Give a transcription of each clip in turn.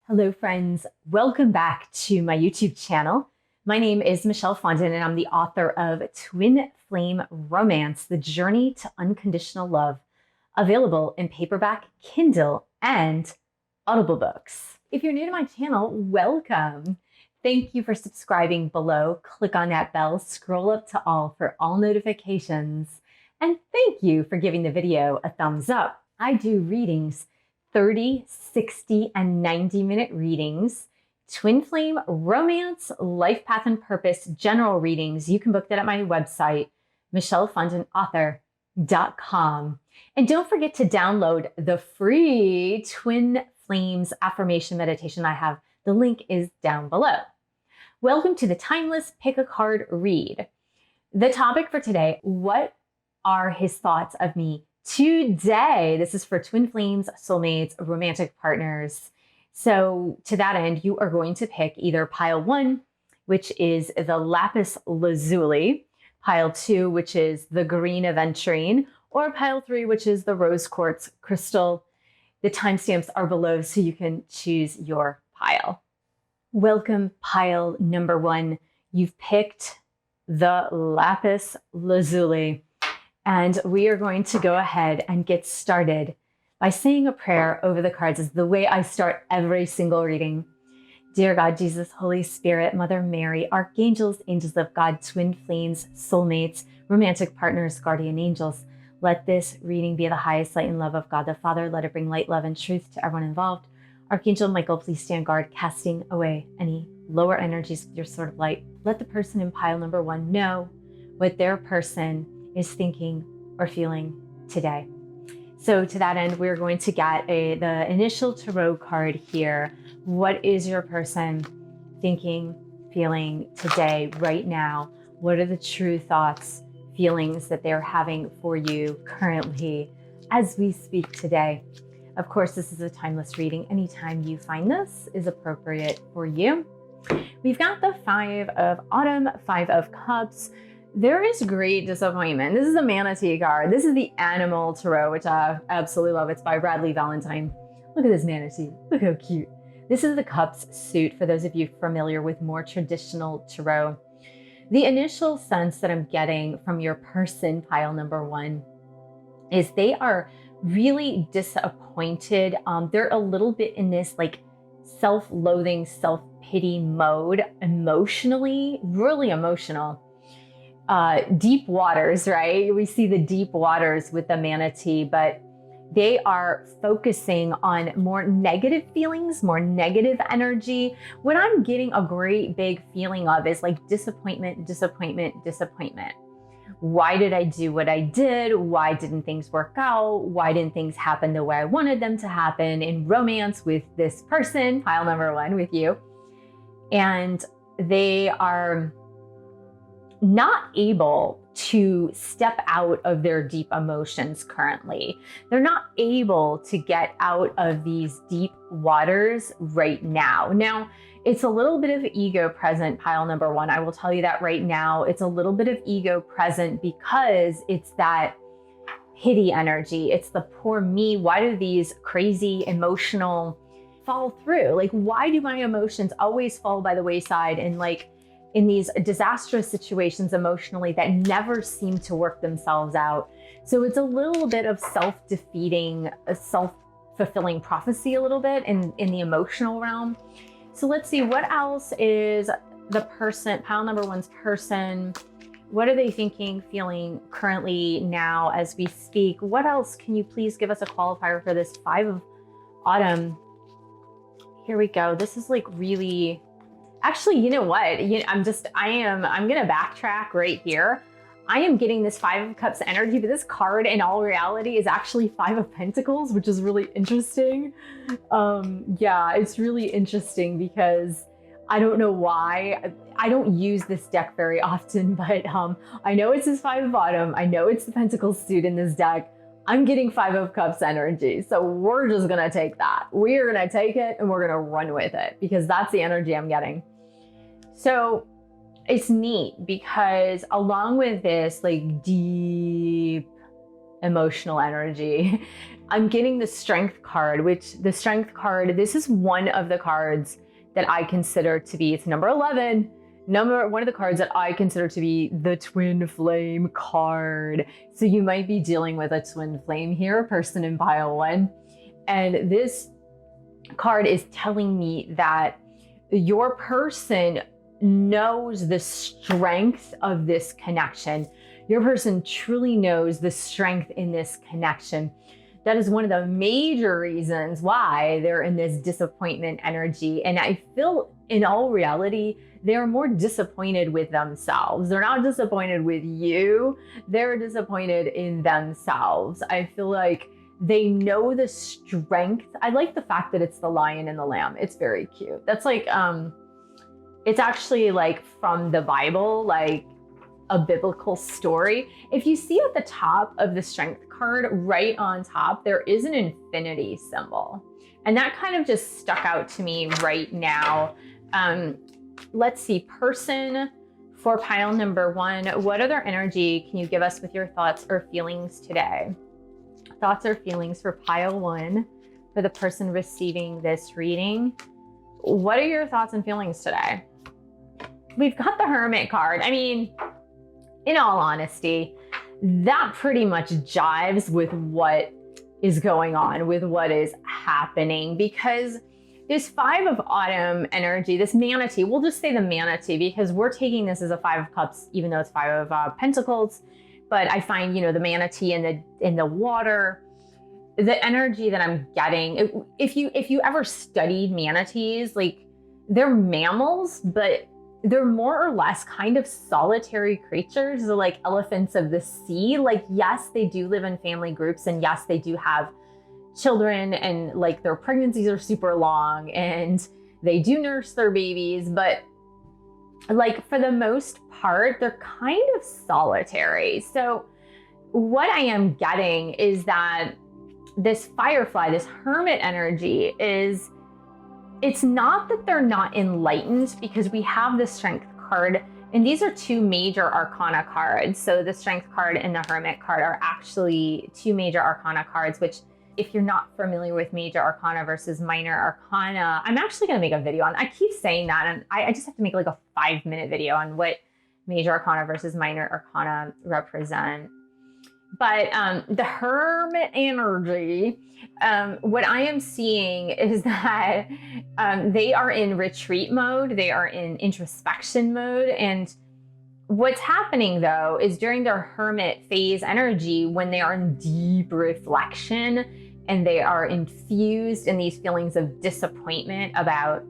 Hello friends, welcome back to my YouTube channel. My name is Michelle Fondin and I'm the author of Twin Flame Romance, The Journey to Unconditional Love, available in paperback, Kindle, and Audible books. If you're new to my channel, welcome. Thank you for subscribing below. Click on that bell, scroll up to all for all notifications, and thank you for giving the video a thumbs up. I do readings 30, 60, and 90-minute readings, twin flame romance, life path and purpose, general readings. You can book that at my website, michellefondinauthor.com. And don't forget to download the free Twin Flames affirmation meditation I have. The link is down below. Welcome to the Timeless Pick a Card read. The topic for today, what are his thoughts of me today? This is for twin flames, soulmates, romantic partners. So to that end, you are going to pick either pile 1, which is the Lapis Lazuli, pile 2, which is the green Aventurine, or pile 3, which is the rose quartz crystal. The timestamps are below so you can choose your pile. Welcome, pile number 1. You've picked the Lapis Lazuli. And we are going to go ahead and get started by saying a prayer over the cards. Is the way I start every single reading. Dear God, Jesus, Holy Spirit, Mother Mary, archangels, angels of God, twin flames, soulmates, romantic partners, guardian angels, let this reading be the highest light and love of God the Father. Let it bring light, love, and truth to everyone involved. Archangel Michael, please stand guard, casting away any lower energies with your sword of light. Let the person in pile number 1 know what their person is thinking or feeling today. So to that end, we're going to get the initial tarot card here. What is your person thinking, feeling today, right now? What are the true thoughts, feelings that they're having for you currently as we speak today? Of course, this is a timeless reading. Anytime you find this is appropriate for you. We've got the 5 of Autumn, 5 of Cups. There is great disappointment. This is a manatee card. This is the Animal Tarot, which I absolutely love. It's by Bradley Valentine. Look at this manatee. Look how cute. This is the Cups suit for those of you familiar with more traditional tarot. The initial sense that I'm getting from your person, pile number 1, is they are really disappointed. They're a little bit in this like self-loathing, self-pity mode emotionally, really emotional. Deep waters, right? We see the deep waters with the manatee, but they are focusing on more negative feelings, more negative energy. What I'm getting a great big feeling of is like disappointment, disappointment, disappointment. Why did I do what I did? Why didn't things work out? Why didn't things happen the way I wanted them to happen in romance with this person, pile number 1 with you? And they are not able to step out of their deep emotions currently. They're not able to get out of these deep waters right now. Now, it's a little bit of ego present, pile number 1. I will tell you that right now. It's a little bit of ego present because it's that pity energy. It's the poor me. Why do these crazy emotional fall through? Like, why do my emotions always fall by the wayside and like in these disastrous situations emotionally that never seem to work themselves out? So it's a little bit of self-defeating, a self-fulfilling prophecy a little bit in the emotional realm. So let's see, what else is the person, pile number 1's person, what are they thinking, feeling currently now as we speak? What else? Can you please give us a qualifier for this 5 of Autumn? Here we go. This is like really, actually, you know what? I'm going to backtrack right here. I am getting this 5 of Cups energy, but this card in all reality is actually 5 of Pentacles, which is really interesting. Yeah, it's really interesting because I don't know why. I don't use this deck very often, but I know it's this 5 of Autumn. I know it's the Pentacles suit in this deck. I'm getting 5 of Cups energy. So we're just going to take that. We are going to take it and we're going to run with it because that's the energy I'm getting. So it's neat because along with this like deep emotional energy. I'm getting the Strength card, which the Strength card, this is one of the cards that I consider to be, it's number 11, one of the cards that I consider to be the twin flame card. So you might be dealing with a twin flame here, a person in pile 1. And this card is telling me that your person knows the strength of this connection. Your person truly knows the strength in this connection. That is one of the major reasons why they're in this disappointment energy. And I feel in all reality, they're more disappointed with themselves. They're not disappointed with you. They're disappointed in themselves. I feel like they know the strength. I like the fact that it's the lion and the lamb. It's very cute. That's like, it's actually like from the Bible, like a biblical story. If you see at the top of the Strength card, right on top, there is an infinity symbol. And that kind of just stuck out to me right now. Let's see, person for pile number 1, what other energy can you give us with your thoughts or feelings today? Thoughts or feelings for pile 1 for the person receiving this reading. What are your thoughts and feelings today? We've got the Hermit card. I mean, in all honesty, that pretty much jives with what is going on, with what is happening, because this 5 of Autumn energy, this manatee, we'll just say the manatee because we're taking this as a 5 of Cups, even though it's 5 of Pentacles. But I find, you know, the manatee in the water, the energy that I'm getting, if you ever studied manatees, like they're mammals, but they're more or less kind of solitary creatures. They're like elephants of the sea. Like, yes, they do live in family groups, and yes, they do have children, and like their pregnancies are super long, and they do nurse their babies, but like for the most part, they're kind of solitary. So what I am getting is that this firefly, this hermit energy is, it's not that they're not enlightened, because we have the Strength card, and these are 2 major arcana cards. So the Strength card and the Hermit card are actually 2 major arcana cards, which if you're not familiar with major arcana versus minor arcana, I'm actually going to make a video on, I keep saying that, and I just have to make like a 5-minute video on what major arcana versus minor arcana represent. But the Hermit energy, what I am seeing is that they are in retreat mode. They are in introspection mode. And what's happening though is during their Hermit phase energy, when they are in deep reflection and they are infused in these feelings of disappointment about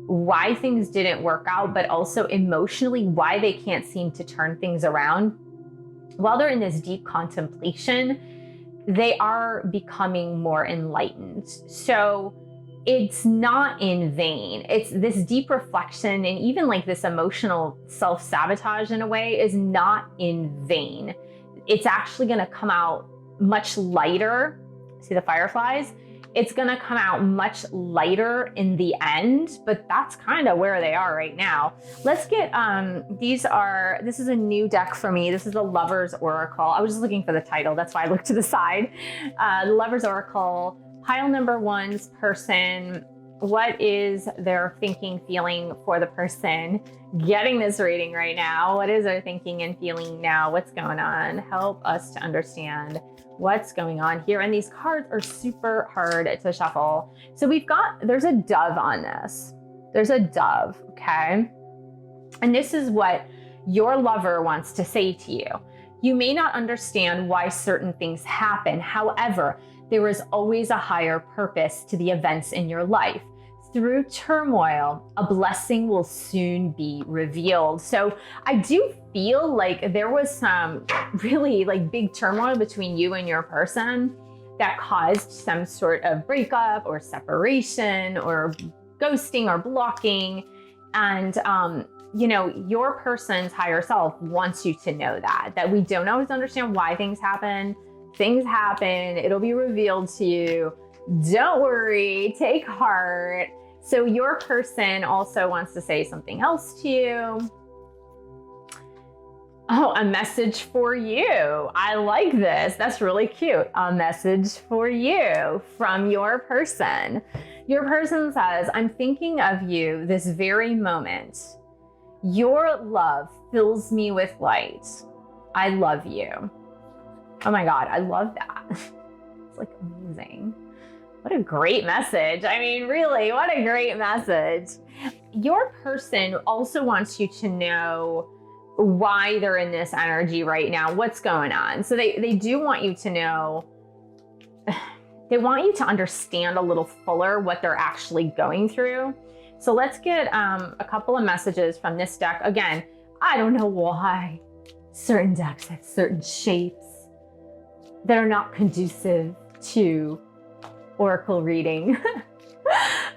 why things didn't work out, but also emotionally why they can't seem to turn things around. While they're in this deep contemplation, they are becoming more enlightened. So it's not in vain. It's this deep reflection, and even like this emotional self-sabotage in a way is not in vain. It's actually going to come out much lighter. See the fireflies? It's going to come out much lighter in the end, but that's kind of where they are right now. Let's get, this is a new deck for me. This is the Lover's Oracle. I was just looking for the title. That's why I looked to the side. The Lover's Oracle, pile number 1's person. What is their thinking, feeling for the person getting this reading right now? What is their thinking and feeling now? What's going on? Help us to understand what's going on here. And these cards are super hard to shuffle. So there's a dove on this. There's a dove, okay? And this is what your lover wants to say to you. You may not understand why certain things happen. However, there is always a higher purpose to the events in your life. Through turmoil, a blessing will soon be revealed. So I do feel like there was some really like big turmoil between you and your person that caused some sort of breakup or separation or ghosting or blocking. And, you know, your person's higher self wants you to know that we don't always understand why things happen. Things happen. It'll be revealed to you. Don't worry. Take heart. So your person also wants to say something else to you. Oh, a message for you. I like this. That's really cute. A message for you from your person. Your person says, I'm thinking of you this very moment. Your love fills me with light. I love you. Oh my God, I love that. It's like amazing. What a great message. I mean, really, what a great message. Your person also wants you to know why they're in this energy right now, what's going on. So they do want you to know, they want you to understand a little fuller what they're actually going through. So let's get a couple of messages from this deck. Again, I don't know why certain decks have certain shapes that are not conducive to oracle reading.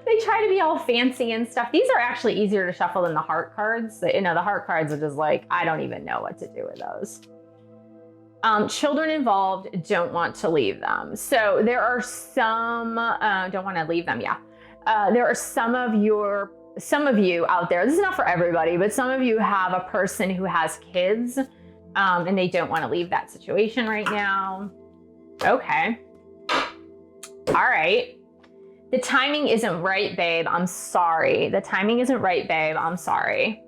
They try to be all fancy and stuff. These are actually easier to shuffle than the heart cards. You know, the heart cards are just like, I don't even know what to do with those. Children involved, don't want to leave them. So there are some, don't want to leave them, yeah. There are some of you out there, this is not for everybody, but some of you have a person who has kids and they don't want to leave that situation right now. Okay. All right. The timing isn't right, babe. I'm sorry. The timing isn't right, babe. I'm sorry.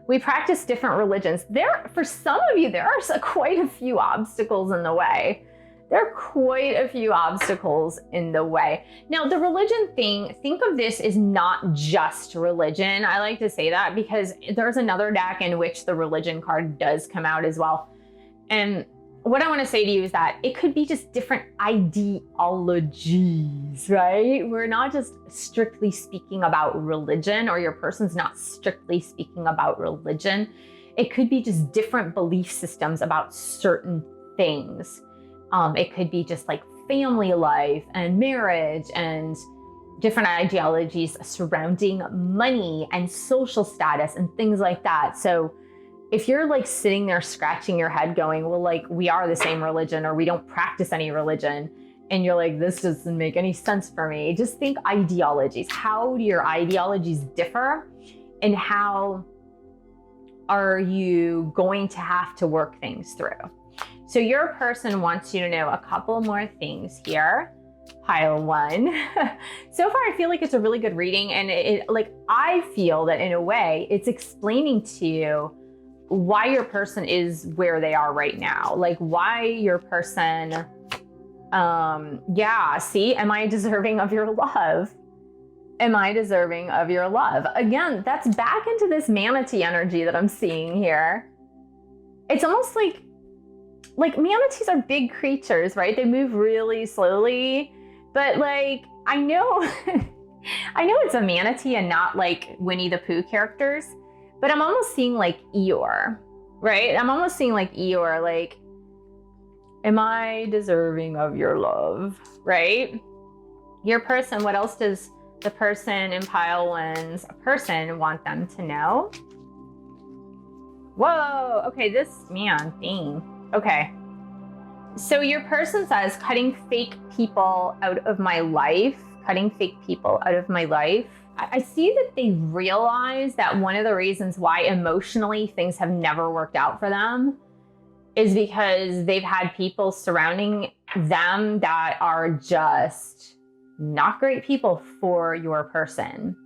We practice different religions. For some of you, there are quite a few obstacles in the way. There are quite a few obstacles in the way. Now, the religion thing, think of this as not just religion. I like to say that because there's another deck in which the religion card does come out as well. And what I want to say to you is that it could be just different ideologies, right? We're not just strictly speaking about religion, or your person's not strictly speaking about religion. It could be just different belief systems about certain things. It could be just like family life and marriage and different ideologies surrounding money and social status and things like that. So if you're like sitting there scratching your head going, well, like we are the same religion or we don't practice any religion, and you're like, this doesn't make any sense for me. Just think ideologies. How do your ideologies differ? And how are you going to have to work things through? So your person wants you to know a couple more things here. Pile one. So far, I feel like it's a really good reading. And I feel that in a way, it's explaining to you why your person is where they are right now. Like why your person, see, am I deserving of your love? Am I deserving of your love? Again, that's back into this manatee energy that I'm seeing here. It's almost like manatees are big creatures, right? They move really slowly, but like, I know, I know it's a manatee and not like Winnie the Pooh characters, but I'm almost seeing like Eeyore, right? I'm almost seeing like Eeyore, like, am I deserving of your love, right? Your person, what else does the person in pile one's person want them to know? Whoa, okay, this, man, dang. Okay, so your person says, cutting fake people out of my life, cutting fake people out of my life. I see that they realize that one of the reasons why emotionally things have never worked out for them is because they've had people surrounding them that are just not great people for your person.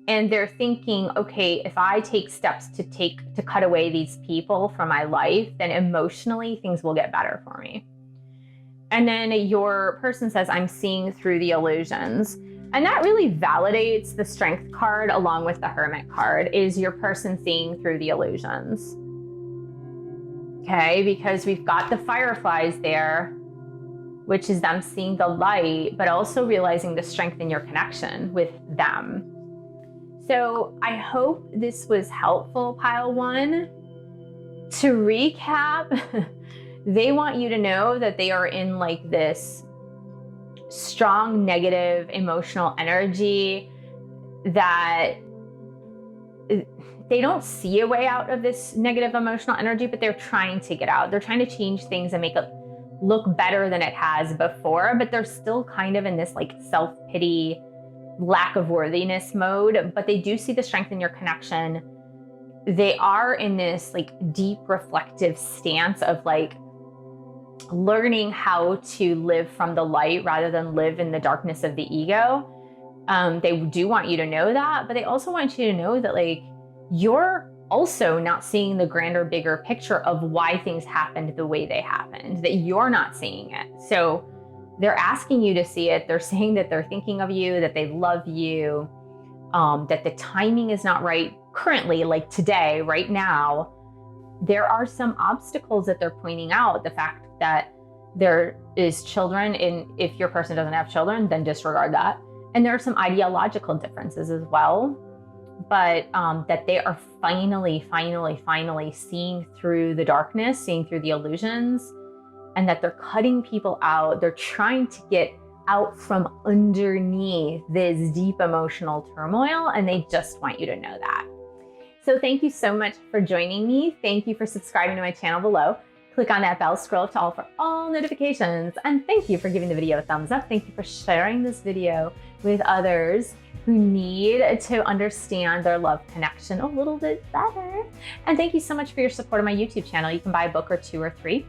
And they're thinking, okay, if I take steps to cut away these people from my life, then emotionally things will get better for me. And then your person says, I'm seeing through the illusions. And that really validates the Strength card along with the Hermit card, is your person seeing through the illusions. Okay, because we've got the fireflies there, which is them seeing the light, but also realizing the strength in your connection with them. So I hope this was helpful, pile one. To recap, they want you to know that they are in like this strong negative emotional energy, that they don't see a way out of this negative emotional energy, but they're trying to get out. They're trying to change things and make it look better than it has before, but they're still kind of in this like self-pity, lack of worthiness mode, but they do see the strength in your connection. they are in this like deep reflective stance of like learning how to live from the light rather than live in the darkness of the ego. They do want you to know that, but they also want you to know that like you're also not seeing the grander, bigger picture of why things happened the way they happened, that you're not seeing it. So they're asking you to see it. They're saying that they're thinking of you, that they love you, that the timing is not right currently, like today, right now. There are some obstacles that they're pointing out. The fact that there is children, and if your person doesn't have children, then disregard that. And there are some ideological differences as well, but that they are finally seeing through the darkness, seeing through the illusions, and that they're cutting people out. They're trying to get out from underneath this deep emotional turmoil, and they just want you to know that. So thank you so much for joining me. Thank you for subscribing to my channel below. Click on that bell, scroll up to all for all notifications, and thank you for giving the video a thumbs up. Thank you for sharing this video with others who need to understand their love connection a little bit better. And thank you so much for your support of my YouTube channel. You can buy a book or 2 or 3.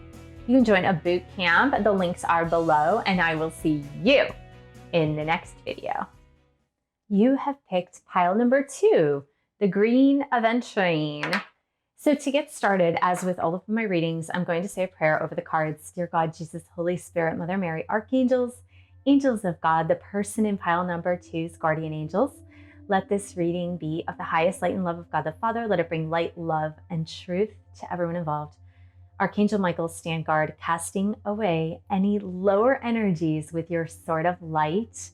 You can join a boot camp. The links are below, and I will see you in the next video. You have picked pile number 2, the green Aventurine. So to get started, as with all of my readings, I'm going to say a prayer over the cards. Dear God, Jesus, Holy Spirit, Mother Mary, archangels, angels of God, the person in pile number 2's guardian angels, let this reading be of the highest light and love of God the Father. Let it bring light, love, and truth to everyone involved. Archangel Michael, stand guard, casting away any lower energies with your sword of light.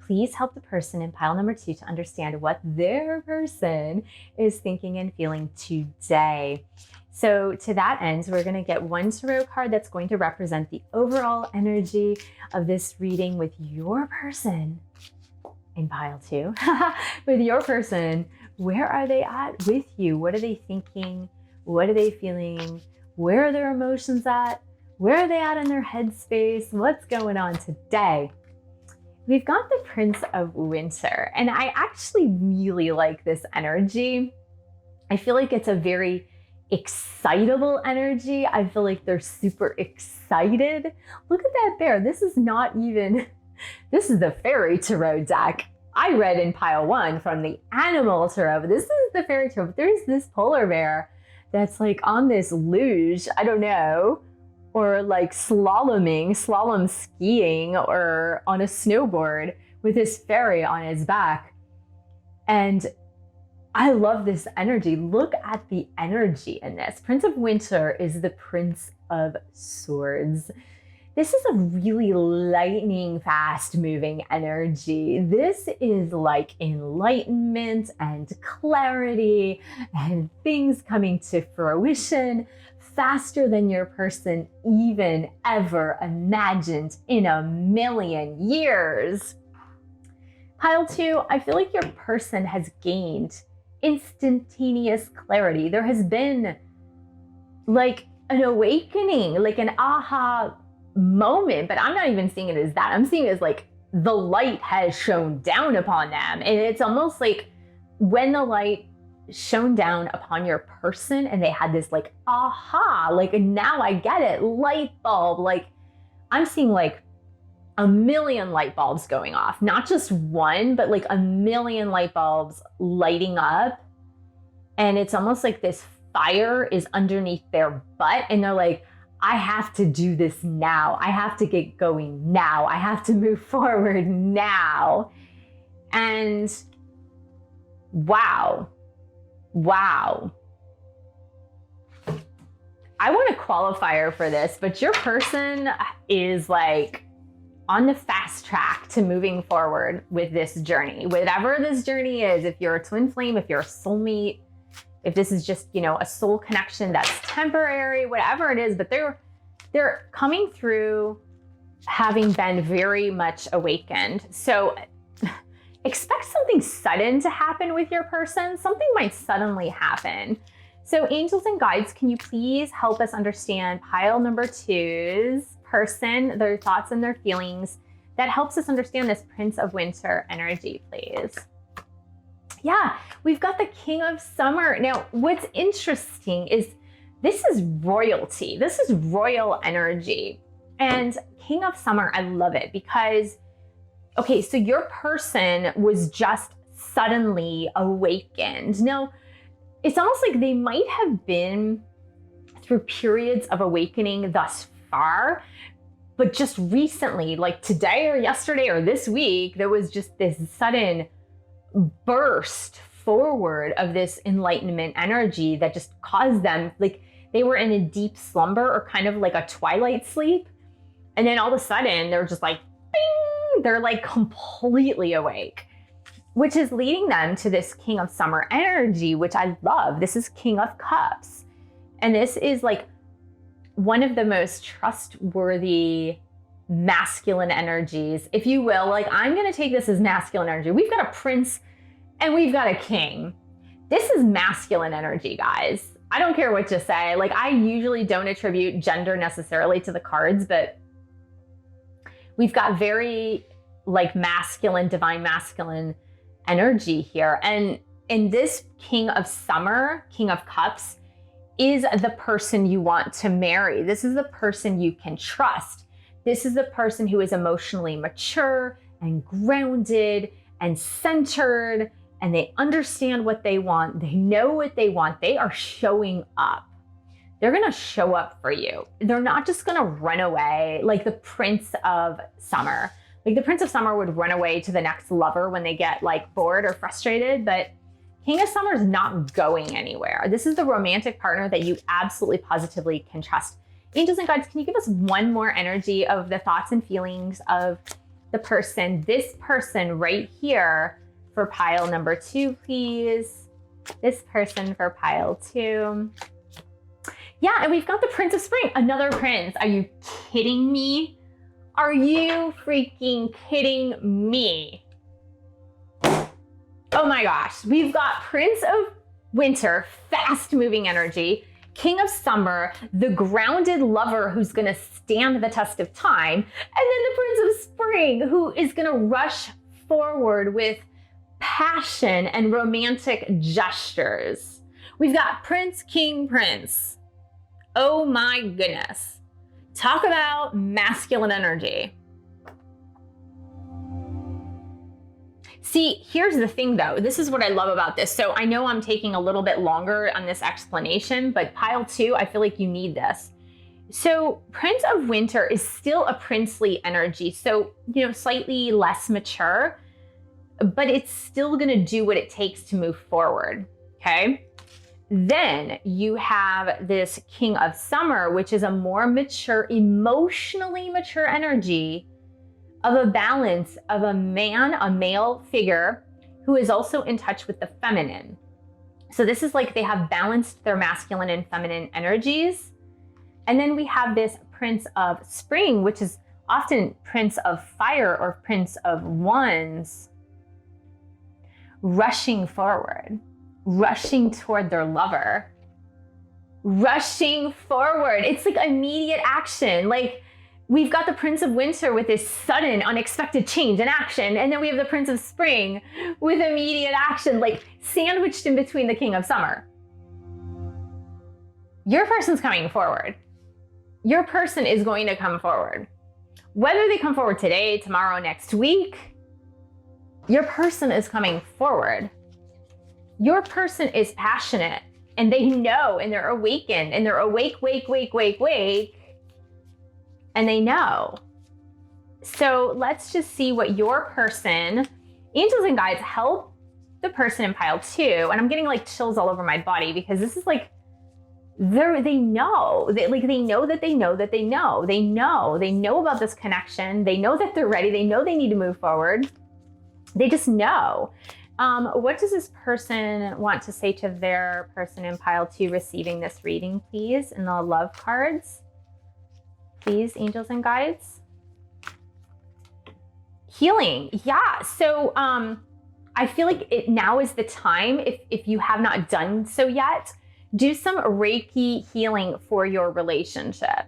Please help the person in pile number 2 to understand what their person is thinking and feeling today. So to that end, we're going to get one tarot card that's going to represent the overall energy of this reading with your person in pile 2. With your person, where are they at with you? What are they thinking? What are they feeling? Where are their emotions at? Where are they at in their headspace? What's going on today? We've got the Prince of Winter, and I actually really like this energy. I feel like it's a very excitable energy. I feel like they're super excited. Look at that bear. This is not even, this is the fairy tarot deck. I read in pile 1 from the animal tarot, but this is the fairy tarot. But there's this polar bear that's like on this luge, I don't know, or like slalom skiing, or on a snowboard with his fairy on his back. And I love this energy. Look at the energy in this. Prince of Winter is the Prince of Swords. This is a really lightning fast moving energy. This is like enlightenment and clarity and things coming to fruition faster than your person even ever imagined in a million years. Pile 2, I feel like your person has gained instantaneous clarity. There has been like an awakening, like an aha moment, but I'm not even seeing it as that. I'm seeing it as like the light has shone down upon them. And it's almost like when the light shone down upon your person and they had this like aha, like now I get it, light bulb. Like I'm seeing like a million light bulbs going off, not just one, but like a million light bulbs lighting up. And it's almost like this fire is underneath their butt, and they're like, I have to do this now. I have to get going now. I have to move forward now. And wow. I want a qualifier for this, but your person is like on the fast track to moving forward with this journey. Whatever this journey is, if you're a twin flame, if you're a soulmate, if this is just, you know, a soul connection that's temporary, whatever it is, but they're coming through having been very much awakened. So expect something sudden to happen with your person. Something might suddenly happen. So angels and guides, can you please help us understand pile number 2's person, their thoughts and their feelings? That helps us understand this Prince of Winter energy, please. Yeah, we've got the King of Summer. Now, what's interesting is this is royalty. This is royal energy. And King of Summer, I love it because, okay, so your person was just suddenly awakened. Now, it's almost like they might have been through periods of awakening thus far, but just recently, like today or yesterday or this week, there was just this sudden burst forward of this enlightenment energy that just caused them, like they were in a deep slumber or kind of like a twilight sleep. And then all of a sudden they're just like, bing, they're like completely awake, which is leading them to this King of Summer energy, which I love. This is King of Cups. And this is like one of the most trustworthy masculine energies, if you will. Like, I'm going to take this as masculine energy. We've got a prince and we've got a king. This is masculine energy, guys. I don't care what you say. Like, I usually don't attribute gender necessarily to the cards, but we've got very like masculine, divine masculine energy here. And in this King of Summer, King of Cups, is the person you want to marry. This is the person you can trust. This is the person who is emotionally mature and grounded and centered, and they understand what they want. They know what they want. They are showing up. They're gonna show up for you. They're not just gonna run away like the Prince of Summer. Like the Prince of Summer would run away to the next lover when they get like bored or frustrated, but King of Summer is not going anywhere. This is the romantic partner that you absolutely positively can trust. Angels and guides, can you give us one more energy of the thoughts and feelings of the person, this person right here for pile number 2, please? This person for pile 2. Yeah, and we've got the Prince of Spring, another prince. Are you kidding me? Are you freaking kidding me? Oh my gosh, we've got Prince of Winter, fast moving energy, King of Summer, the grounded lover who's gonna stand the test of time, and then the Prince of Spring who is gonna rush forward with passion and romantic gestures. We've got Prince, King, Prince. Oh my goodness. Talk about masculine energy. See, here's the thing though. This is what I love about this. So I know I'm taking a little bit longer on this explanation, but pile 2, I feel like you need this. So Prince of Winter is still a princely energy. So, you know, slightly less mature, but it's still gonna do what it takes to move forward, okay? Then you have this King of Summer, which is a more mature, emotionally mature energy of a balance of a man, a male figure who is also in touch with the feminine. So this is like they have balanced their masculine and feminine energies. And then we have this Prince of Spring, which is often Prince of Fire or Prince of Wands, rushing forward, rushing toward their lover, rushing forward. It's like immediate action. Like, we've got the Prince of Winter with this sudden, unexpected change and action. And then we have the Prince of Spring with immediate action, like sandwiched in between the King of Summer. Your person's coming forward. Your person is going to come forward. Whether they come forward today, tomorrow, next week, your person is coming forward. Your person is passionate and they know and they're awakened and they're awake, wake. And they know. So let's just see what your person, angels and guides, help the person in pile 2. And I'm getting like chills all over my body because this is like, they know. They know that they know that they know. They know about this connection. They know that they're ready. They know they need to move forward. They just know. What does this person want to say to their person in pile 2 receiving this reading, please, in the love cards? Please, angels and guides. Healing, yeah. So I feel like now is the time, if you have not done so yet, do some Reiki healing for your relationship.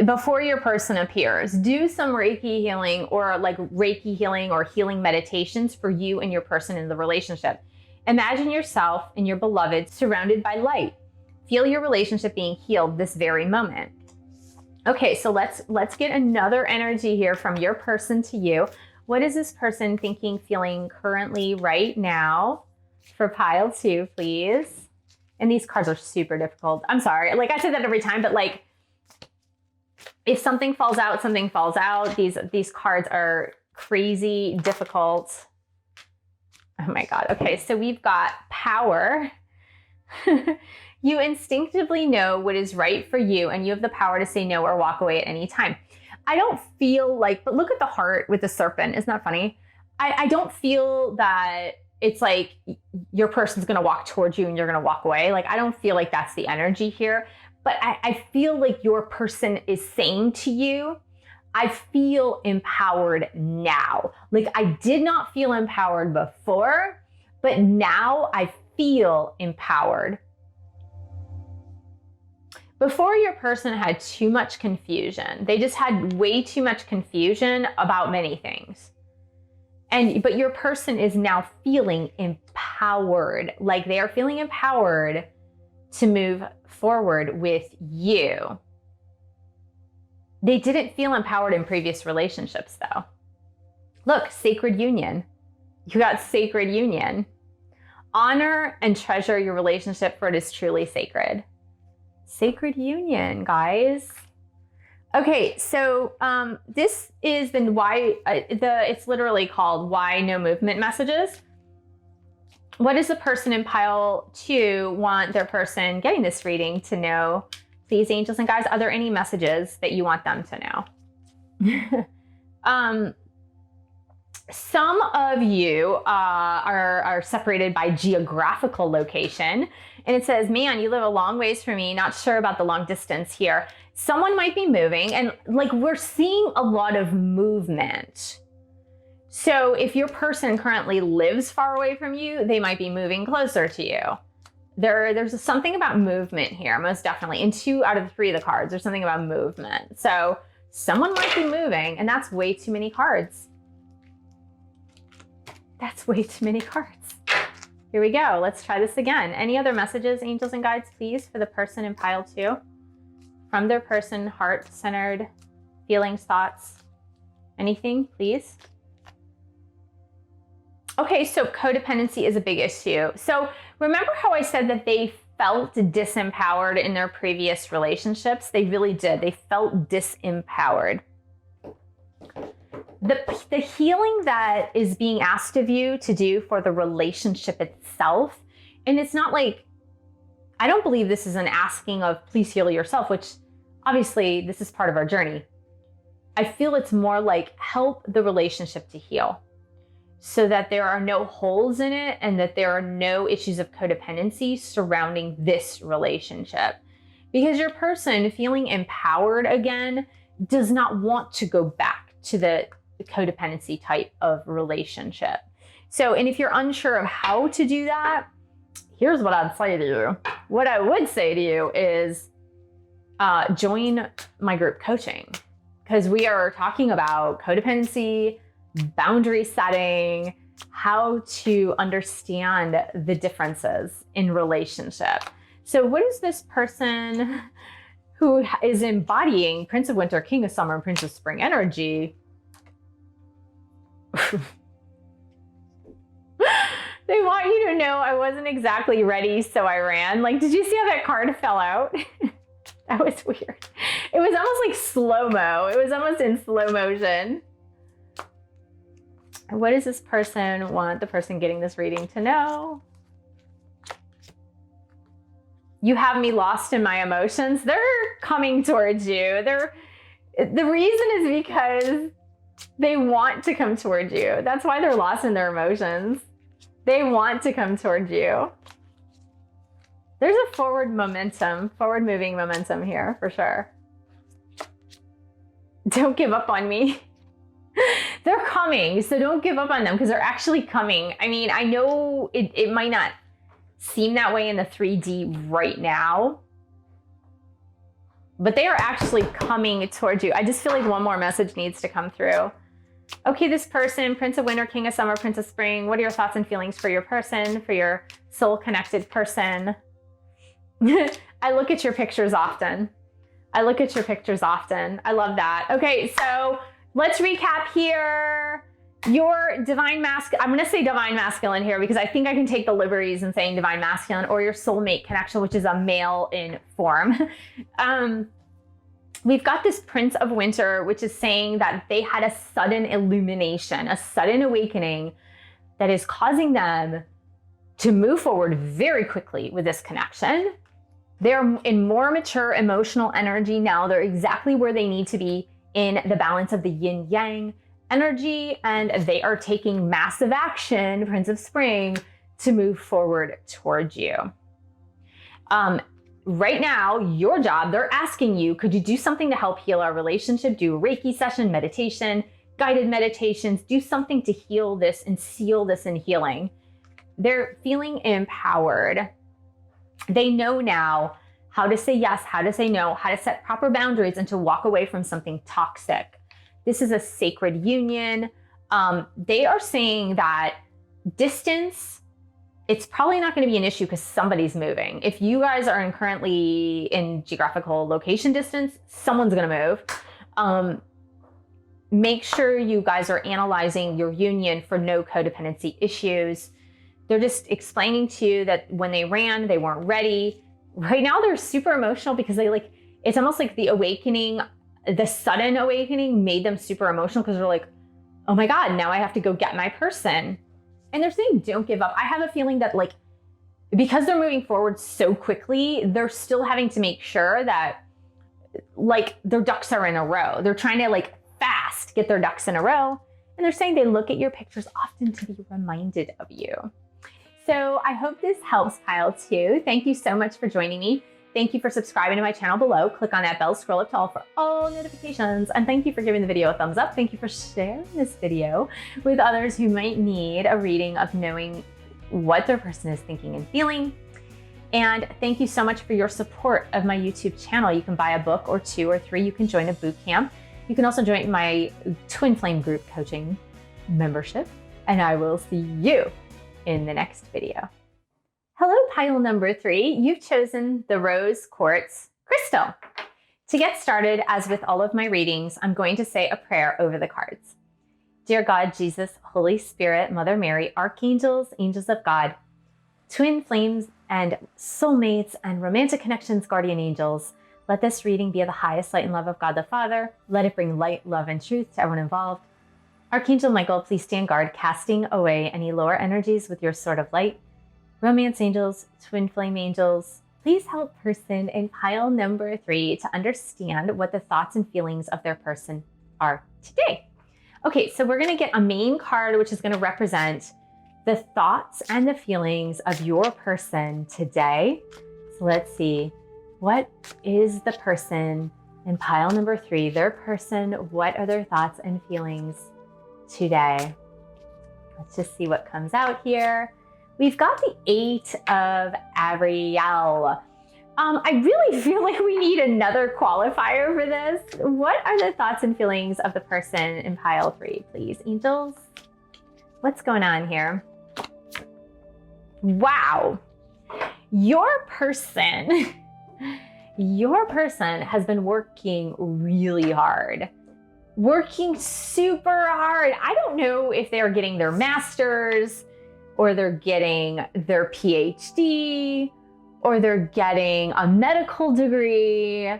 before your person appears, do some Reiki healing or like Reiki healing or healing meditations for you and your person in the relationship. Imagine yourself and your beloved surrounded by light. Feel your relationship being healed this very moment. Okay, so let's get another energy here from your person to you. What is this person thinking, feeling currently right now? For pile 2, please. And these cards are super difficult. I'm sorry. Like I say that every time, but like if something falls out, something falls out. These cards are crazy difficult. Oh my God. Okay, so we've got power. You instinctively know what is right for you, and you have the power to say no or walk away at any time. I don't feel like, but look at the heart with the serpent. Isn't that funny? I don't feel that it's like your person's going to walk towards you and you're going to walk away. Like, I don't feel like that's the energy here, but I feel like your person is saying to you, I feel empowered now. Like I did not feel empowered before, but now I feel empowered. Before, your person had too much confusion. They just had way too much confusion about many things. But your person is now feeling empowered. Like they are feeling empowered to move forward with you. They didn't feel empowered in previous relationships though. Look, sacred union. You got sacred union. Honor and treasure your relationship, for it is truly sacred. Sacred union, guys. Okay, so this is the why. It's literally called "Why No Movement" messages. What does the person in pile 2 want their person getting this reading to know? Please, angels and guides, are there any messages that you want them to know? Some of you are separated by geographical location. And it says, man, you live a long ways from me. Not sure about the long distance here. Someone might be moving, and like we're seeing a lot of movement. So if your person currently lives far away from you, they might be moving closer to you. There's something about movement here, most definitely. In 2 out of the 3 of the cards, there's something about movement. So someone might be moving, and that's way too many cards. That's way too many cards. Here we go. Let's try this again. Any other messages, angels and guides, please, for the person in pile 2? From their person, heart-centered feelings, thoughts, anything, please? Okay, so codependency is a big issue. So remember how I said that they felt disempowered in their previous relationships? They really did. They felt disempowered. The healing that is being asked of you to do for the relationship itself, and it's not like, I don't believe this is an asking of please heal yourself, which obviously this is part of our journey. I feel it's more like help the relationship to heal so that there are no holes in it and that there are no issues of codependency surrounding this relationship. Because your person feeling empowered again does not want to go back to the codependency type of relationship. So, and if you're unsure of how to do that, here's what I'd say to you. What I would say to you is join my group coaching, because we are talking about codependency, boundary setting, how to understand the differences in relationship. So what is this person who is embodying Prince of Winter, King of Summer, and Prince of Spring energy? They want you to know I wasn't exactly ready, so I ran. Like, did you see how that card fell out? That was weird. It was almost like slow-mo. It was almost in slow motion. What does this person want the person getting this reading to know? You have me lost in my emotions. They're coming towards you. The reason is because they want to come towards you. That's why they're lost in their emotions. They want to come towards you. There's a forward moving momentum here for sure. Don't give up on me. They're coming, so don't give up on them because they're actually coming. I mean, I know it might not seem that way in the 3D right now, but they are actually coming towards you. I just feel like one more message needs to come through. Okay, this person, Prince of Winter, King of Summer, Prince of Spring, what are your thoughts and feelings for your person, for your soul-connected person? I look at your pictures often. I look at your pictures often. I love that. Okay, so let's recap here. Your divine masculine, I'm going to say divine masculine here because I think I can take the liberties in saying divine masculine, or your soulmate connection, which is a male in form. We've got this Prince of Winter, which is saying that they had a sudden illumination, a sudden awakening that is causing them to move forward very quickly with this connection. They're in more mature emotional energy now. They're exactly where they need to be in the balance of the yin yang energy, and they are taking massive action, Prince of Spring, to move forward towards you. Right now, your job, they're asking you, could you do something to help heal our relationship? Do a Reiki session, meditation, guided meditations, do something to heal this and seal this in healing. They're feeling empowered. They know now how to say yes, how to say no, how to set proper boundaries, and to walk away from something toxic. This is a sacred union. They are saying that distance, it's probably not going to be an issue because somebody's moving. If you guys are currently in geographical location distance, someone's going to move. Make sure you guys are analyzing your union for no codependency issues. They're just explaining to you that when they ran, they weren't ready. Right now, they're super emotional because it's almost like the awakening, the sudden awakening made them super emotional because they're like, oh my God, now I have to go get my person. And they're saying, don't give up. I have a feeling that because they're moving forward so quickly, they're still having to make sure that their ducks are in a row. They're trying to fast get their ducks in a row. And they're saying they look at your pictures often to be reminded of you. So I hope this helps, pile 2. Thank you so much for joining me. Thank you for subscribing to my channel below. Click on that bell, scroll up to all for all notifications. And thank you for giving the video a thumbs up. Thank you for sharing this video with others who might need a reading of knowing what their person is thinking and feeling. And thank you so much for your support of my YouTube channel. You can buy a book or 2 or 3. You can join a boot camp. You can also join my Twin Flame group coaching membership. And I will see you in the next video. Hello, pile number 3. You've chosen the Rose Quartz crystal. To get started, as with all of my readings, I'm going to say a prayer over the cards. Dear God, Jesus, Holy Spirit, Mother Mary, archangels, angels of God, twin flames and soulmates and romantic connections, guardian angels, let this reading be of the highest light and love of God the Father. Let it bring light, love, and truth to everyone involved. Archangel Michael, please stand guard, casting away any lower energies with your sword of light. Romance angels, twin flame angels, please help person in pile number 3 to understand what the thoughts and feelings of their person are today. Okay, so we're going to get a main card, which is going to represent the thoughts and the feelings of your person today. So let's see, what is the person in pile number 3? Their person, what are their thoughts and feelings today? Let's just see what comes out here. We've got the 8 of Ariel. I really feel like we need another qualifier for this. What are the thoughts and feelings of the person in pile 3, please? Angels, what's going on here? Wow. Your person has been working really hard. Working super hard. I don't know if they're getting their master's, or they're getting their PhD, or they're getting a medical degree,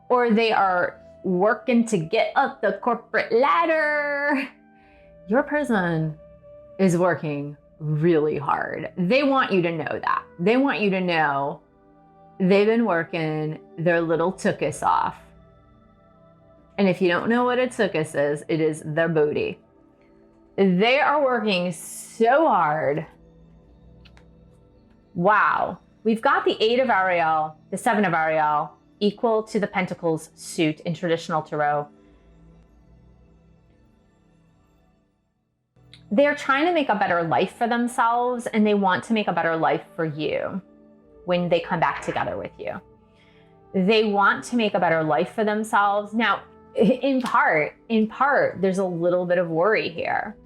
or they are working to get up the corporate ladder. Your person is working really hard. They want you to know that. They want you to know they've been working their little tuchus off. And if you don't know what a tuchus is, it is their booty. They are working so hard. Wow. We've got the 8 of Ariel, the 7 of Ariel, equal to the Pentacles suit in traditional tarot. They're trying to make a better life for themselves, and they want to make a better life for you when they come back together with you. They want to make a better life for themselves. Now, in part, there's a little bit of worry here.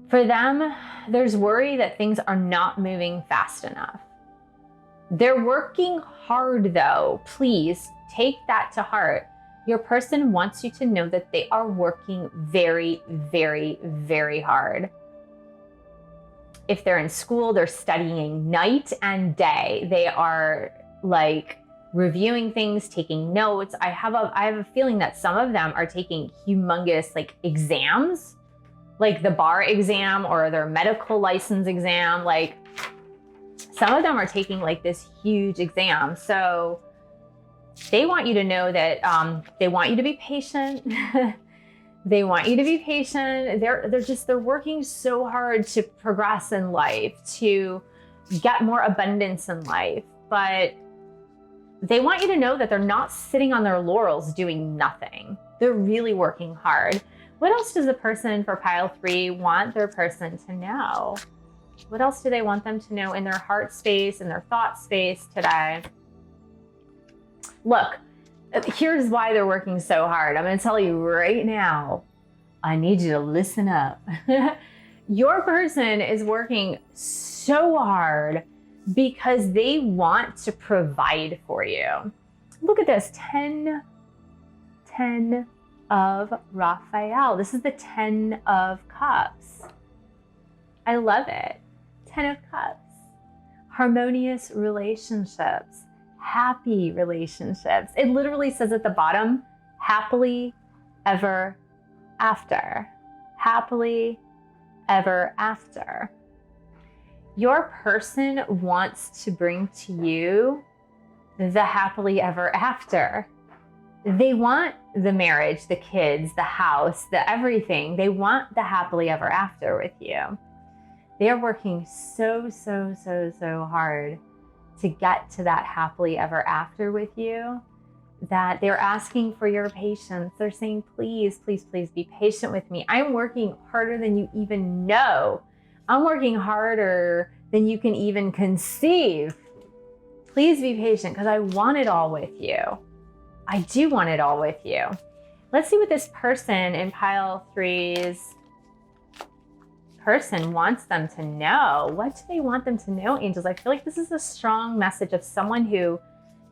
For them, there's worry that things are not moving fast enough. They're working hard though. Please take that to heart. Your person wants you to know that they are working very, very, very hard. If they're in school, they're studying night and day. They are like reviewing things, taking notes. I have a feeling that some of them are taking humongous like exams, like the bar exam or their medical license exam. Like some of them are taking like this huge exam. So they want you to know that they want you to be patient. They want you to be patient. They're working so hard to progress in life, to get more abundance in life. But they want you to know that they're not sitting on their laurels doing nothing. They're really working hard. What else does the person for pile 3 want their person to know? What else do they want them to know in their heart space, in their thought space today? Look, here's why they're working so hard. I'm going to tell you right now. I need you to listen up. Your person is working so hard because they want to provide for you. Look at this, 10 of Raphael. This is the 10 of Cups. I love it. 10 of Cups. Harmonious relationships. Happy relationships. It literally says at the bottom, happily ever after. Happily ever after. Your person wants to bring to you the happily ever after. They want the marriage, the kids, the house, the everything. They want the happily ever after with you. They are working so hard to get to that happily ever after with you, that they're asking for your patience. They're saying, please, please, please be patient with me. I'm working harder than you even know. I'm working harder than you can even conceive. Please be patient because I want it all with you. I do want it all with you. Let's see what this person in pile 3's person wants them to know. What do they want them to know, angels? I feel like this is a strong message of someone who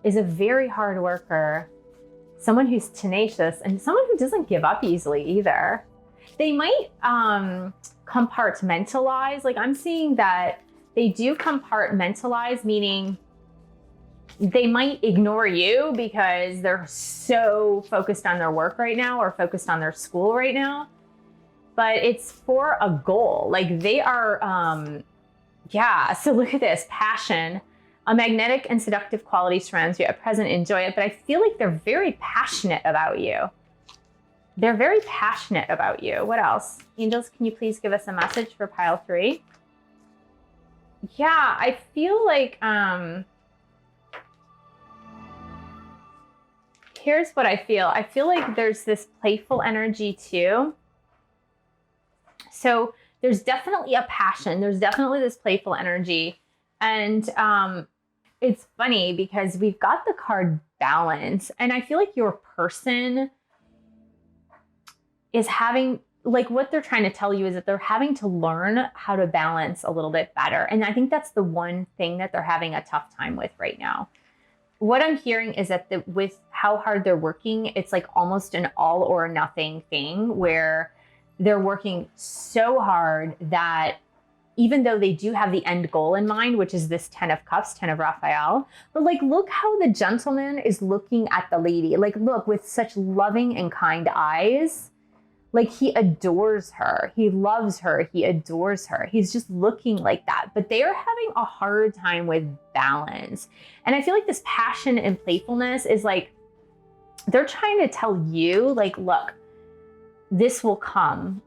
is a very hard worker, someone who's tenacious, and someone who doesn't give up easily either. They might compartmentalize. Like I'm seeing that they do compartmentalize, meaning they might ignore you because they're so focused on their work right now or focused on their school right now. But it's for a goal. Like they are, so look at this, passion. A magnetic and seductive quality surrounds you. At present, enjoy it. But I feel like they're very passionate about you. They're very passionate about you. What else? Angels, can you please give us a message for pile 3? Yeah, I feel like, here's what I feel. I feel like there's this playful energy too. So there's definitely a passion. There's definitely this playful energy. And it's funny because we've got the card balance. And I feel like your person is having, like what they're trying to tell you is that they're having to learn how to balance a little bit better. And I think that's the one thing that they're having a tough time with right now. What I'm hearing is that with how hard they're working, it's like almost an all or nothing thing where they're working so hard that even though they do have the end goal in mind, which is this 10 of Cups, 10 of Raphael, but like, look how the gentleman is looking at the lady. Like, look, with such loving and kind eyes, like he adores her. He loves her. He adores her. He's just looking like that. But they are having a hard time with balance. And I feel like this passion and playfulness is like, they're trying to tell you, like, look, this will come.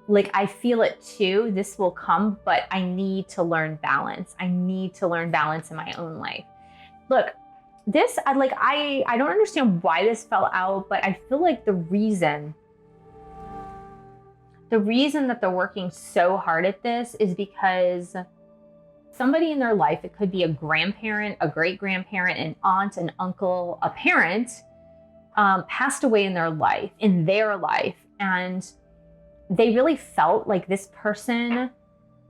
Like, I feel it too. This will come, but I need to learn balance. I need to learn balance in my own life. Look, this, I don't understand why this fell out, but I feel like the reason that they're working so hard at this is because somebody in their life, it could be a grandparent, a great-grandparent, an aunt, an uncle, a parent, passed away in their life, and they really felt like this person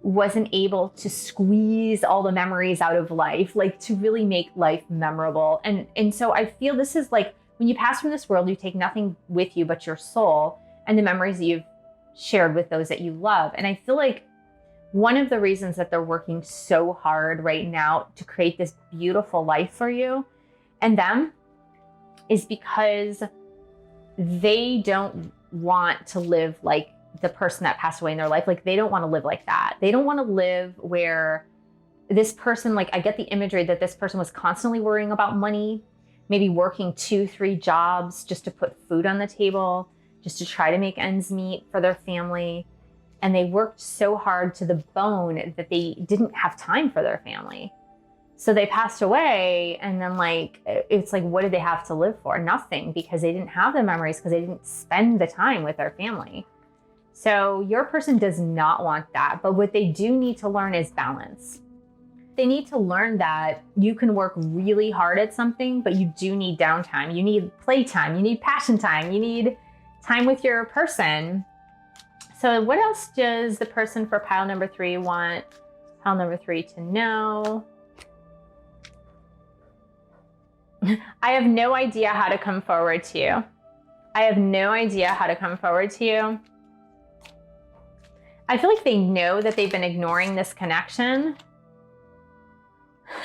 wasn't able to squeeze all the memories out of life, like to really make life memorable. And so I feel this is like, when you pass from this world, you take nothing with you but your soul and the memories that you've shared with those that you love. And I feel like one of the reasons that they're working so hard right now to create this beautiful life for you and them is because they don't want to live like the person that passed away in their life. Like, they don't want to live like that. They don't want to live where this person, like, I get the imagery that this person was constantly worrying about money, maybe working 2-3 jobs just to put food on the table, just to try to make ends meet for their family. And they worked so hard to the bone that they didn't have time for their family. So they passed away, and then like, it's like, what did they have to live for? Nothing, because they didn't have the memories, because they didn't spend the time with their family. So your person does not want that. But what they do need to learn is balance. They need to learn that you can work really hard at something, but you do need downtime. You need playtime. You need passion time. You need time with your person. So what else does the person for pile number 3 want pile number 3 to know? I have no idea how to come forward to you. I have no idea how to come forward to you. I feel like they know that they've been ignoring this connection.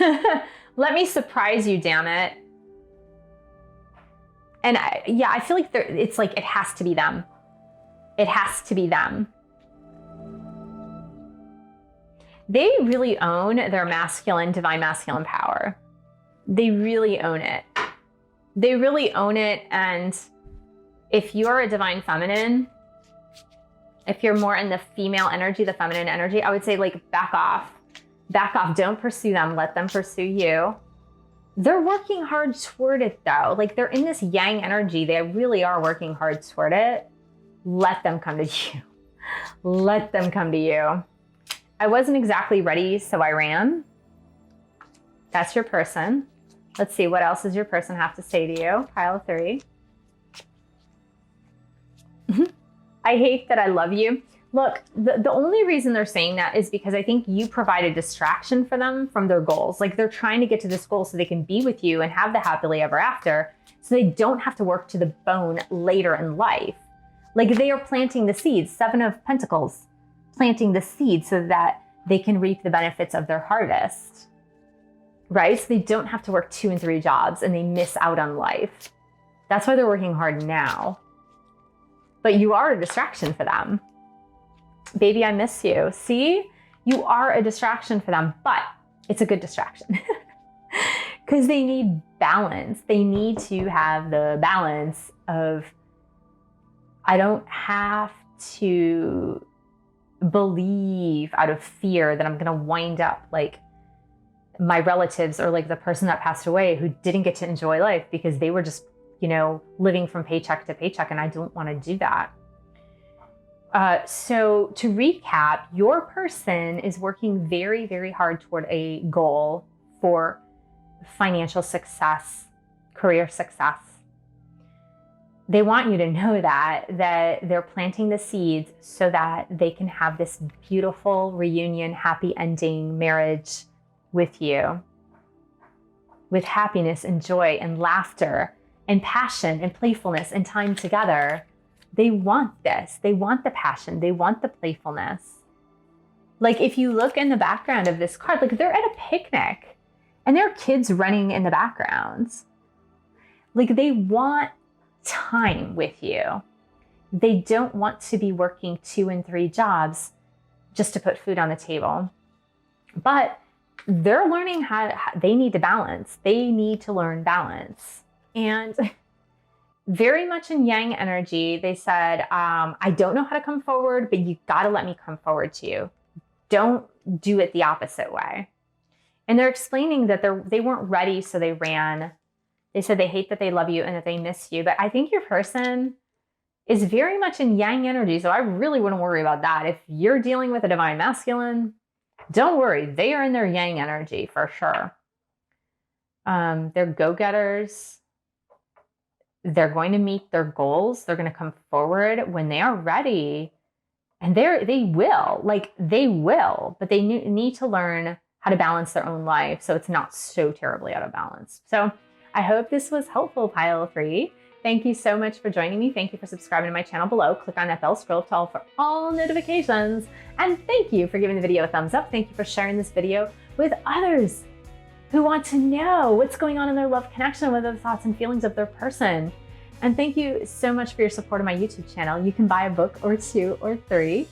Let me surprise you, damn it. And I feel like it's like, it has to be them. It has to be them. They really own their masculine, divine masculine power. They really own it. They really own it. And if you're a divine feminine, if you're more in the female energy, the feminine energy, I would say, like, back off. Back off. Don't pursue them. Let them pursue you. They're working hard toward it, though. Like, they're in this yang energy. They really are working hard toward it. Let them come to you. Let them come to you. I wasn't exactly ready, so I ran. That's your person. Let's see, what else does your person have to say to you? Pile of 3. I hate that I love you. Look, the only reason they're saying that is because I think you provide a distraction for them from their goals. Like, they're trying to get to this goal so they can be with you and have the happily ever after, so they don't have to work to the bone later in life. Like, they are planting the seeds, 7 of Pentacles, planting the seeds so that they can reap the benefits of their harvest, right? So they don't have to work 2 and 3 jobs and they miss out on life. That's why they're working hard now. But you are a distraction for them. Baby, I miss you. See, you are a distraction for them, but it's a good distraction because they need balance. They need to have the balance of, I don't have to believe out of fear that I'm going to wind up like my relatives or like the person that passed away who didn't get to enjoy life because they were just, you know, living from paycheck to paycheck. And I don't want to do that. So to recap, your person is working very, very hard toward a goal for financial success, career success. They want you to know that they're planting the seeds so that they can have this beautiful reunion, happy ending marriage with you, with happiness and joy and laughter and passion and playfulness and time together. They want this. They want the passion. They want the playfulness. Like, if you look in the background of this card, like, they're at a picnic and there are kids running in the background. Like, they want time with you. They don't want to be working 2 and 3 jobs just to put food on the table. But they're learning how they need to balance. They need to learn balance. And very much in yang energy, they said, I don't know how to come forward, but you got to let me come forward to you. Don't do it the opposite way. And they're explaining that they weren't ready, so they ran. They said they hate that they love you and that they miss you. But I think your person is very much in yang energy, so I really wouldn't worry about that. If you're dealing with a divine masculine, Don't worry, they are in their yang energy for sure. They're go-getters. They're going to meet their goals. They're going to come forward when they are ready. And they will, but they need to learn how to balance their own life so it's not so terribly out of balance. So I hope this was helpful, Pile 3. Thank you so much for joining me. Thank you for subscribing to my channel below. Click on that bell scroll for all notifications. And thank you for giving the video a thumbs up. Thank you for sharing this video with others who want to know what's going on in their love connection, what are the thoughts and feelings of their person. And thank you so much for your support of my YouTube channel. You can buy a book or 2 or 3.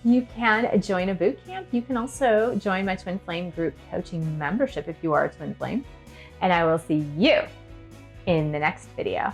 You can join a boot camp. You can also join my Twin Flame group coaching membership if you are a Twin Flame. And I will see you in the next video.